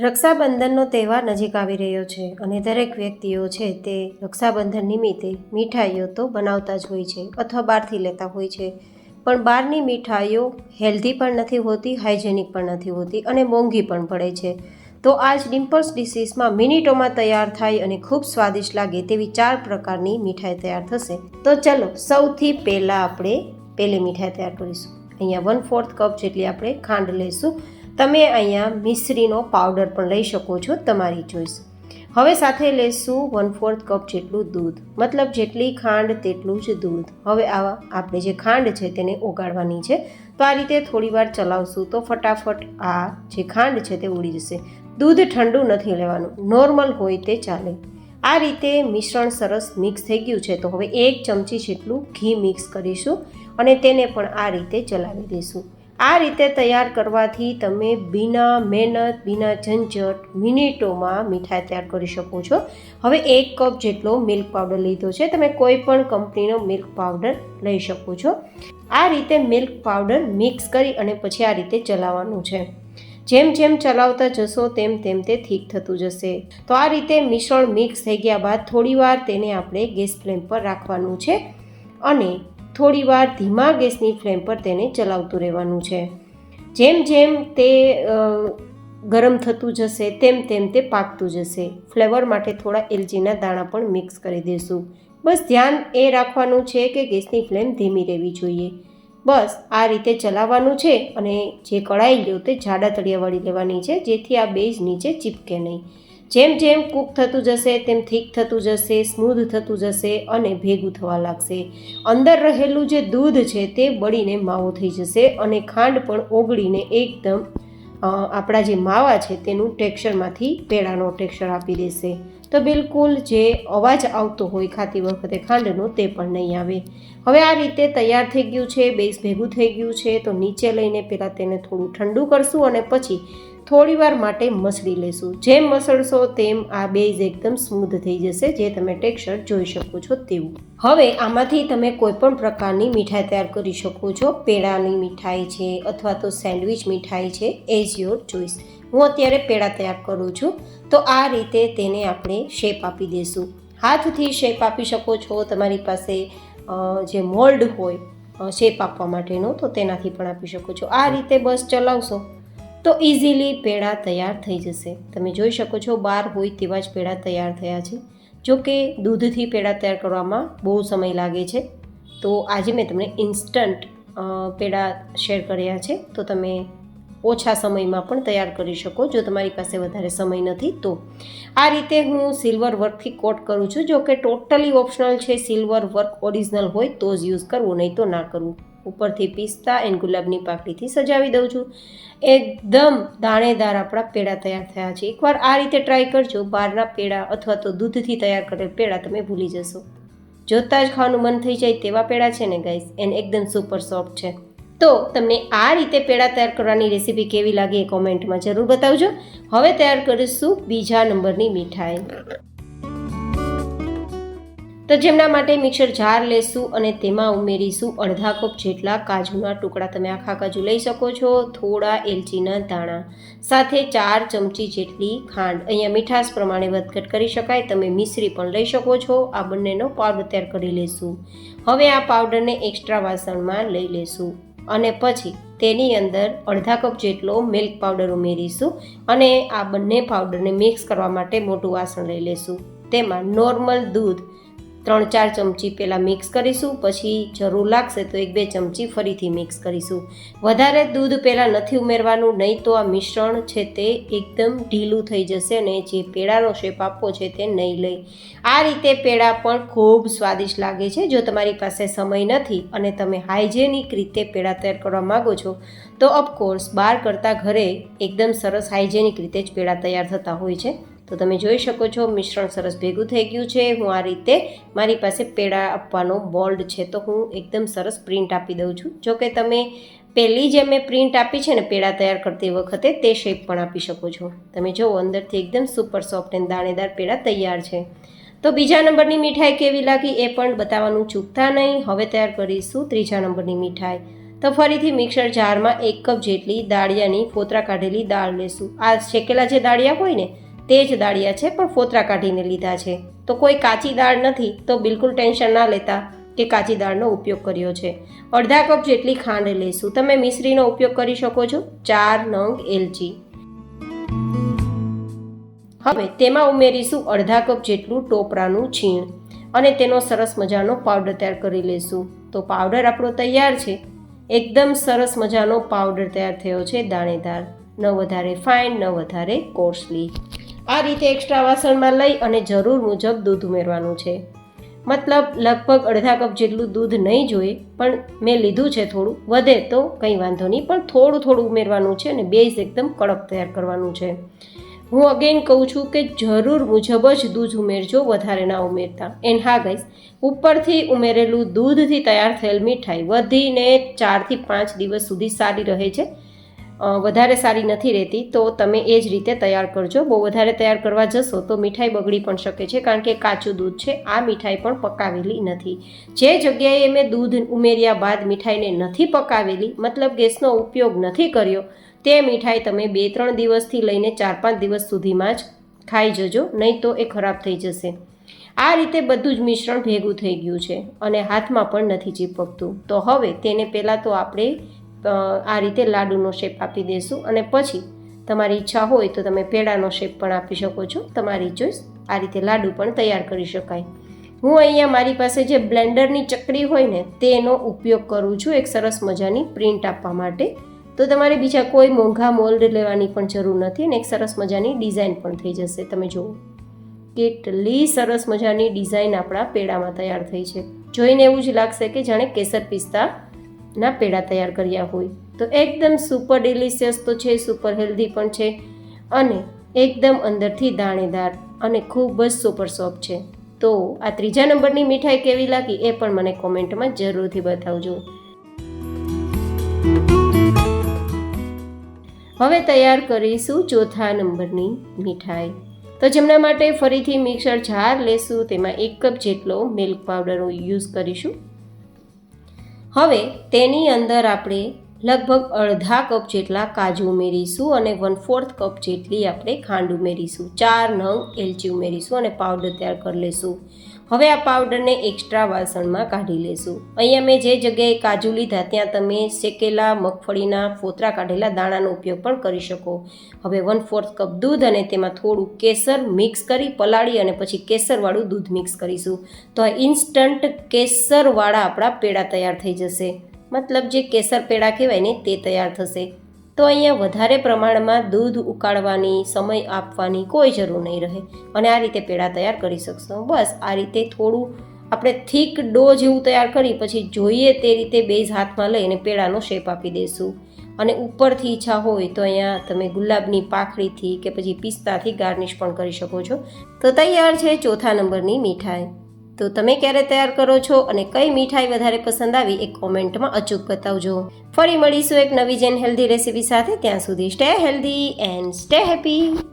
રક્ષાબંધનનો તહેવાર નજીક આવી રહ્યો છે અને દરેક વ્યક્તિઓ છે તે રક્ષાબંધન નિમિત્તે મીઠાઈઓ તો બનાવતા જ હોય છે અથવા બહારથી લેતા હોય છે. પણ બહારની મીઠાઈઓ હેલ્ધી પણ નથી હોતી, હાઇજેનિક પણ નથી હોતી અને મોંઘી પણ પડે છે. તો આજ ડિમ્પલ્સ ડિશીસમાં મિનિટોમાં તૈયાર થાય અને ખૂબ સ્વાદિષ્ટ લાગે તેવી 4 પ્રકારની મીઠાઈ તૈયાર થશે. તો ચલો સૌથી પહેલાં આપણે પહેલી મીઠાઈ તૈયાર કરીશું. અહીંયા 1/4 કપ જેટલી આપણે ખાંડ લઈશું. તમે અહીંયા મિશ્રીનો પાવડર પણ લઈ શકો છો, તમારી ચોઈસ. હવે સાથે લઈશું 1/4 કપ જેટલું દૂધ, મતલબ જેટલી ખાંડ તેટલું જ દૂધ. હવે આપણે જે ખાંડ છે તેને ઓગાળવાની છે. તો આ રીતે થોડી વાર ચલાવશું તો ફટાફટ આ જે ખાંડ છે તે ઉડી જશે. દૂધ ઠંડુ નથી લેવાનું, નોર્મલ હોય તે ચાલે. આ રીતે મિશ્રણ સરસ મિક્સ થઈ ગયું છે. તો હવે 1 ચમચી જેટલું ઘી મિક્સ કરીશું અને તેને પણ આ રીતે ચલાવી દઈશું. આ રીતે તૈયાર કરવાથી તમે બિના મહેનત, બિના ઝંઝટ મિનિટોમાં મીઠાઈ તૈયાર કરી શકો છો. હવે 1 કપ જેટલો મિલ્ક પાવડર લીધો છે. તમે કોઈ પણ કંપનીનો મિલ્ક પાવડર લઈ શકો છો. આ રીતે મિલ્ક પાવડર મિક્સ કરી અને પછી આ રીતે ચલાવવાનું છે. જેમ જેમ ચલાવતા જશો તેમ તેમ તે થીક થતું જશે. તો આ રીતે મિશ્રણ મિક્સ થઈ ગયા બાદ થોડીવાર તેને આપણે ગેસ ફ્લેમ પર રાખવાનું છે અને થોડીવાર ધીમા ગેસની ફ્લેમ પર તેને ચલાવતું રહેવાનું છે. જેમ જેમ તે ગરમ થતું જશે તેમ તેમ તે પાકતું જશે. ફ્લેવર માટે થોડા એલચીના દાણા પણ મિક્સ કરી દઈશું. બસ ધ્યાન એ રાખવાનું છે કે ગેસની ફ્લેમ ધીમી રહેવી જોઈએ. બસ આ રીતે ચલાવવાનું છે અને જે કઢાઈ લ્યો તે જાડા તળિયાવાળી લેવાની છે, જેથી આ બેઝ નીચે ચીપકે નહીં. જેમ જેમ કૂક થતું જશે તેમ થીક થતું જશે, સ્મૂધ થતું જશે અને ભેગું થવા લાગશે. અંદર રહેલું જે દૂધ છે તે બળીને માવો થઈ જશે અને ખાંડ પણ ઓગળીને એકદમ આપણા જે માવા છે તેનું ટેક્સચરમાંથી પેડાનો ટેક્સચર આપી દેશે. તો બિલકુલ જે અવાજ આવતો હોય ખાતી વખતે ખાંડનો તે પણ નહીં આવે. હવે આ રીતે તૈયાર થઈ ગયું છે, બેઝ ભેગું થઈ ગયું છે. તો નીચે લઈને પહેલાં તેને થોડું ઠંડુ કરશું અને પછી થોડીવાર માટે મસળી લેશું. જેમ મસળશો તેમ આ બેઝ એકદમ સ્મૂધ થઈ જશે, જે તમે ટેક્સચર જોઈ શકો છો તેવું. હવે આમાંથી તમે કોઈ પણ પ્રકારની મીઠાઈ તૈયાર કરી શકો છો. પેડાની મીઠાઈ છે અથવા તો સેન્ડવિચ મીઠાઈ છે, એઝ યોર ચોઈસ. હું અત્યારે પેડા તૈયાર કરું છું. તો આ રીતે તેને આપણે શેપ આપી દઈશું. હાથથી શેપ આપી શકો છો. તમારી પાસે જે મોલ્ડ હોય શેપ આપવા માટેનો તો તેનાથી પણ આપી શકો છો. આ રીતે બસ ચલાવશો તો ઇઝીલી પેડા તૈયાર થઈ જશે. તમે જોઈ શકો છો બહાર હોય તેવા જ પેડા તૈયાર થયા છે. જો કે દૂધથી પેડા તૈયાર કરવામાં બહુ સમય લાગે છે. તો આજે મેં તમને ઇન્સ્ટન્ટ પેડા શેર કર્યા છે. તો તમે ઓછા સમયમાં પણ તૈયાર કરી શકો જો તમારી પાસે વધારે સમય નથી તો. આ રીતે હું સિલ્વર વર્કથી કોટ કરું છું. જો કે ટોટલી ઓપ્શનલ છે, સિલ્વર વર્ક ઓરિજિનલ હોય તો જ યુઝ કરવું, નહીં તો ના કરવું. ઉપરથી પિસ્તા એન્ડ ગુલાબની પાંખડીથી સજાવી દઉં છું. એકદમ દાણેદાર આપણા પેડા તૈયાર થયા છે. એકવાર આ રીતે ટ્રાય કરજો. બહારના પેડા અથવા તો દૂધથી તૈયાર કરેલ પેડા તમે ભૂલી જશો. જોતાં જ ખાવાનું મન થઈ જાય તેવા પેડા છે ને ગાઈસ, એને એકદમ સુપર સોફ્ટ છે. તો તમને આ રીતે પેડા તૈયાર કરવાની રેસીપી કેવી લાગી એ કોમેન્ટમાં જરૂર બતાવજો. હવે તૈયાર કરીશું બીજા નંબરની મીઠાઈ. તો જેમના માટે મિક્સર જાર લેશું અને તેમાં ઉમેરીશું અડધા કપ જેટલા કાજુના ટુકડા. તમે આખા કાજુ લઈ શકો છો. થોડા એલચીના દાણા, સાથે 4 ચમચી જેટલી ખાંડ. અહીંયા મીઠાશ પ્રમાણે વધઘટ કરી શકાય. તમે મિશ્રી પણ લઈ શકો છો. આ બંનેનો પાવડર તૈયાર કરી લેશું. હવે આ પાવડરને એક્સ્ટ્રા વાસણમાં લઈ લેશું અને પછી તેની અંદર અડધા કપ જેટલો મિલ્ક પાવડર ઉમેરીશું અને આ બંને પાવડરને મિક્સ કરવા માટે મોટું વાસણ લઈ લેશું. તેમાં નોર્મલ દૂધ 3-4 ચમચી પહેલાં મિક્સ કરીશું. પછી જરૂર લાગશે તો 1-2 ચમચી ફરીથી મિક્સ કરીશું. વધારે દૂધ પહેલાં નથી ઉમેરવાનું, નહીં તો આ મિશ્રણ છે તે એકદમ ઢીલું થઈ જશે અને જે પેડાનો શેપ આપવો છે તે નહીં લે. આ રીતે પેડા પણ ખૂબ સ્વાદિષ્ટ લાગે છે. જો તમારી પાસે સમય નથી અને તમે હાઇજેનિક રીતે પેડા તૈયાર કરવા માગો છો તો ઓફકોર્સ બહાર કરતાં ઘરે એકદમ સરસ હાઇજેનિક રીતે જ પેડા તૈયાર થતા હોય છે. તો તમે જોઈ શકો છો મિશ્રણ સરસ ભેગું થઈ ગયું છે. હું આ રીતે મારી પાસે પેડા આપવાનો મોલ્ડ છે તો હું એકદમ સરસ પ્રિન્ટ આપી દઉં છું. જો કે તમે પહેલી જે મેં પ્રિન્ટ આપી છે ને પેડા તૈયાર કરતી વખતે તે શેપ પણ આપી શકો છો. તમે જુઓ અંદરથી એકદમ સુપર સોફ્ટ અને દાણેદાર પેડા તૈયાર છે. તો બીજા નંબરની મીઠાઈ કેવી લાગી એ પણ બતાવવાનું ચૂકતા નહીં. હવે તૈયાર કરીશું ત્રીજા નંબરની મીઠાઈ. તો ફરીથી મિક્સર જારમાં 1 કપ જેટલી દાળિયાની ફોતરા કાઢેલી દાળ લેશું. આ શેકેલા જે દાળિયા હોય ને તે જ દાળિયા છે, પણ ફોતરા કાઢીને લીધા છે. તો કોઈ કાચી દાળ નથી, તો બિલકુલ ટેન્શન ના લેતા કે કાચી દાળનો ઉપયોગ કર્યો છે. અડધા કપ જેટલી ખાંડ લેશું. તમે મિશ્રીનો ઉપયોગ કરી શકો છો. 4 નંગ એલચી. હવે તેમાં ઉમેરીશું અડધા કપ જેટલું ટોપરાનું છીણ અને તેનો સરસ મજાનો પાવડર તૈયાર કરી લઈશું. તો પાવડર આપણો તૈયાર છે. એકદમ સરસ મજાનો પાવડર તૈયાર થયો છે, દાણેદાર, ન વધારે ફાઇન ન વધારે કોર્સલી. આ રીતે એક્સ્ટ્રા વાસણમાં લઈ અને જરૂર મુજબ દૂધ ઉમેરવાનું છે. મતલબ લગભગ અડધા કપ જેટલું દૂધ નહીં જોઈએ, પણ મેં લીધું છે થોડું, વધે તો કંઈ વાંધો નહીં, પણ થોડું થોડું ઉમેરવાનું છે અને બેઝ એકદમ કડક તૈયાર કરવાનું છે. હું અગેન કહું છું કે જરૂર મુજબ જ દૂધ ઉમેરજો, વધારે ના ઉમેરતા. એન્ડ હા ગાઈસ, ઉપરથી ઉમેરેલું દૂધથી તૈયાર થયેલ મીઠાઈ વધીને 4 થી 5 દિવસ સુધી સારી રહે છે. વધારે સારી નથી રહેતી, તો તમે એ જ રીતે તૈયાર કરજો. બહુ વધારે તૈયાર કરવા જશો તો મીઠાઈ બગડી પણ શકે છે, કારણ કે કાચું દૂધ છે. આ મીઠાઈ પણ પકાવેલી નથી. જે જગ્યાએ મેં દૂધ ઉમેર્યા બાદ મીઠાઈને નથી પકાવેલી, મતલબ ગેસનો ઉપયોગ નથી કર્યો, તે મીઠાઈ તમે 2-3 દિવસથી લઈને 4-5 દિવસ સુધીમાં જ ખાઈ જજો, નહીં તો એ ખરાબ થઈ જશે. આ રીતે બધું જ મિશ્રણ ભેગું થઈ ગયું છે અને હાથમાં પણ નથી ચીપકતું. તો હવે તેને પહેલાં તો આપણે આ રીતે લાડુનો શેપ આપી દઈશું અને પછી તમારી ઈચ્છા હોય તો તમે પેડાનો શેપ પણ આપી શકો છો, તમારી ચોઈસ. આ રીતે લાડુ પણ તૈયાર કરી શકાય. હું અહીંયા મારી પાસે જે બ્લેન્ડરની ચકડી હોય ને તેનો ઉપયોગ કરું છું એક સરસ મજાની પ્રિન્ટ આપવા માટે. તો તમારે બીજા કોઈ મોંઘા મોલ્ડ લેવાની પણ જરૂર નથી અને એક સરસ મજાની ડિઝાઇન પણ થઈ જશે. તમે જુઓ કેટલી સરસ મજાની ડિઝાઇન આપણા પેડામાં તૈયાર થઈ છે. જોઈને એવું જ લાગશે કે જાણે કેસર પિસ્તાના પેડા તૈયાર કર્યા હોય. તો એકદમ સુપર ડિલિશિયસ તો છે, સુપર હેલ્ધી પણ છે અને એકદમ અંદરથી દાણેદાર અને ખૂબ જ સુપર સોફ્ટ છે. તો આ 3જા નંબરની મીઠાઈ કેવી લાગી એ પણ મને કોમેન્ટમાં જરૂરથી બતાવજો. હવે તૈયાર કરીશું 4થા નંબરની મીઠાઈ. તો જેમના માટે ફરીથી મિક્સર જાર લેશું. તેમાં 1 કપ જેટલો મિલ્ક પાવડર યુઝ કરીશું. હવે તેની અંદર આપણે લગભગ અડધા કપ જેટલા કાજુ ઉમેરીશું અને 1/4 કપ જેટલી આપણે ખાંડ ઉમેરીશું. 4 નંગ એલચી ઉમેરીશું અને પાવડર તૈયાર કરી લઈશું. હવે આ પાવડરને એક્સ્ટ્રા વાસણમાં કાઢી લેશું. અહીંયા મેં જે જગ્યાએ કાજુ લીધા ત્યાં તમે શેકેલા મગફળીના ફોતરા કાઢેલા દાણાનો ઉપયોગ પણ કરી શકો. હવે 1/4 કપ દૂધ અને તેમાં થોડું કેસર મિક્સ કરી પલાળી અને પછી કેસરવાળું દૂધ મિક્સ કરીશું. તો આ ઇન્સ્ટન્ટ કેસરવાળા આપણા પેડા તૈયાર થઈ જશે. મતલબ જે કેસર પેડા કહેવાય ને તે તૈયાર થશે. તો અહીંયા વધારે પ્રમાણમાં દૂધ ઉકાળવાની, સમય આપવાની કોઈ જરૂર નહીં રહે અને આ રીતે પેડા તૈયાર કરી શકશો. બસ આ રીતે થોડું આપણે થીક ડો જેવું તૈયાર કરી પછી જોઈએ તે રીતે બેઝ હાથમાં લઈ અને પેડાનો શેપ આપી દઈશું. અને ઉપરથી ઈચ્છા હોય તો અહીંયા તમે ગુલાબની પાંખડીથી કે પછી પિસ્તાથી ગાર્નિશ પણ કરી શકો છો. તો તૈયાર છે 4થા નંબરની મીઠાઈ. તો તમે ક્યારે તૈયાર કરો છો અને કઈ મીઠાઈ વધારે પસંદ આવી એ કોમેન્ટમાં અચૂક બતાવજો. ફરી મળીશું એક નવી જેન હેલ્ધી રેસીપી સાથે. ત્યાં સુધી stay healthy and stay happy.